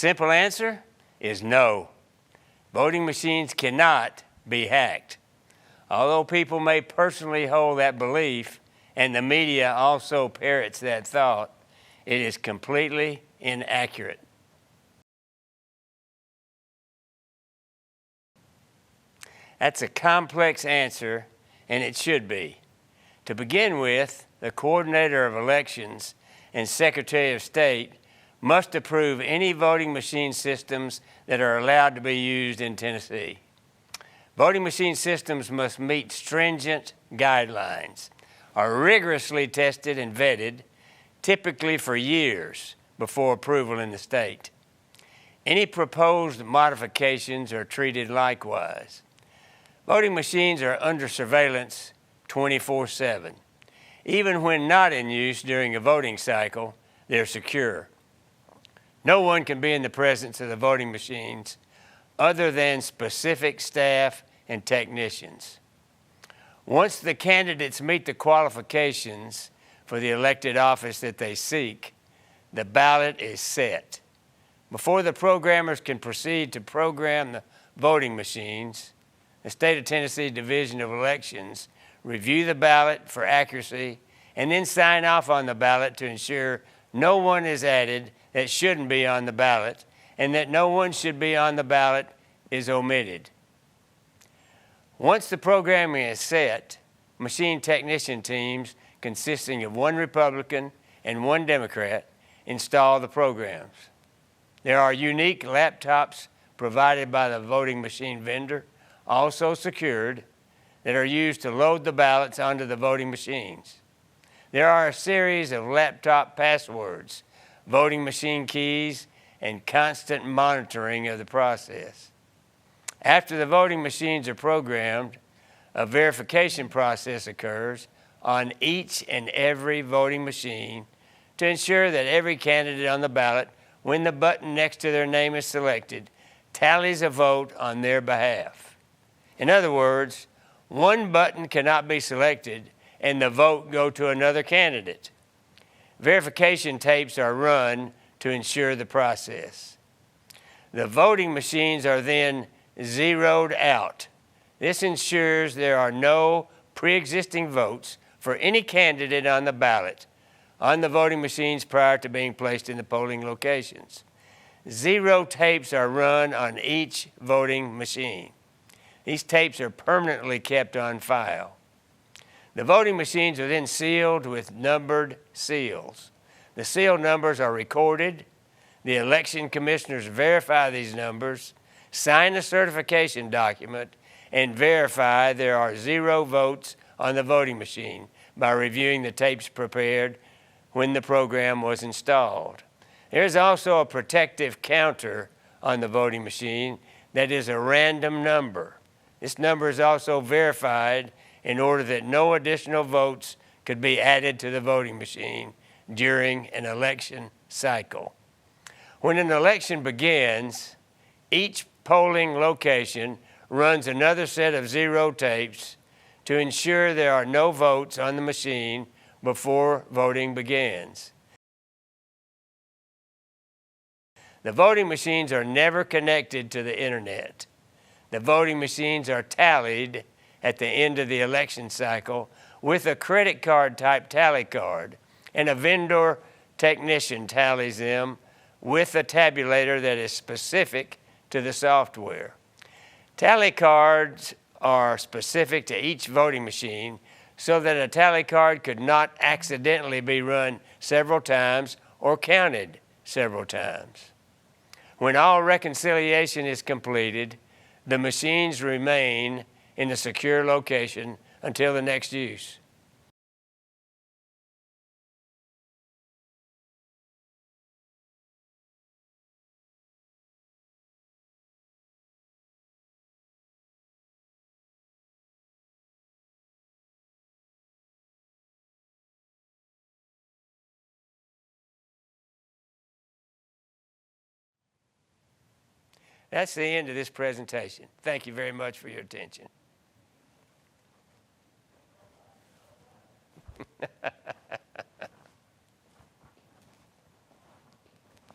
simple answer is no. Voting machines cannot be hacked. Although people may personally hold that belief, and the media also parrots that thought, it is completely inaccurate. That's a complex answer, and it should be. To begin with, the Coordinator of Elections and Secretary of State must approve any voting machine systems that are allowed to be used in Tennessee. Voting machine systems must meet stringent guidelines, are rigorously tested and vetted, typically for years before approval in the state. Any proposed modifications are treated likewise. Voting machines are under surveillance 24/7. Even when not in use during a voting cycle, they're secure. No one can be in the presence of the voting machines other than specific staff and technicians. Once the candidates meet the qualifications for the elected office that they seek, the ballot is set. Before the programmers can proceed to program the voting machines, the State of Tennessee Division of Elections review the ballot for accuracy and then sign off on the ballot to ensure no one is added that shouldn't be on the ballot and that no one should be on the ballot is omitted. Once the programming is set, machine technician teams consisting of one Republican and one Democrat install the programs. There are unique laptops provided by the voting machine vendor, also secured, that are used to load the ballots onto the voting machines. There are a series of laptop passwords, voting machine keys, and constant monitoring of the process. After the voting machines are programmed, a verification process occurs on each and every voting machine to ensure that every candidate on the ballot, when the button next to their name is selected, tallies a vote on their behalf. In other words, one button cannot be selected and the vote go to another candidate. Verification tapes are run to ensure the process. The voting machines are then zeroed out. This ensures there are no pre-existing votes for any candidate on the ballot on the voting machines prior to being placed in the polling locations. Zero tapes are run on each voting machine. These tapes are permanently kept on file. The voting machines are then sealed with numbered seals. The seal numbers are recorded. The election commissioners verify these numbers, sign a certification document, and verify there are zero votes on the voting machine by reviewing the tapes prepared when the program was installed. There is also a protective counter on the voting machine that is a random number. This number is also verified in order that no additional votes could be added to the voting machine during an election cycle. When an election begins, each polling location runs another set of zero tapes to ensure there are no votes on the machine before voting begins. The voting machines are never connected to the internet. The voting machines are tallied at the end of the election cycle with a credit card type tally card, and a vendor technician tallies them with a tabulator that is specific to the software. Tally cards are specific to each voting machine so that a tally card could not accidentally be run several times or counted several times. When all reconciliation is completed, the machines remain in a secure location until the next use. That's the end of this presentation. Thank you very much for your attention.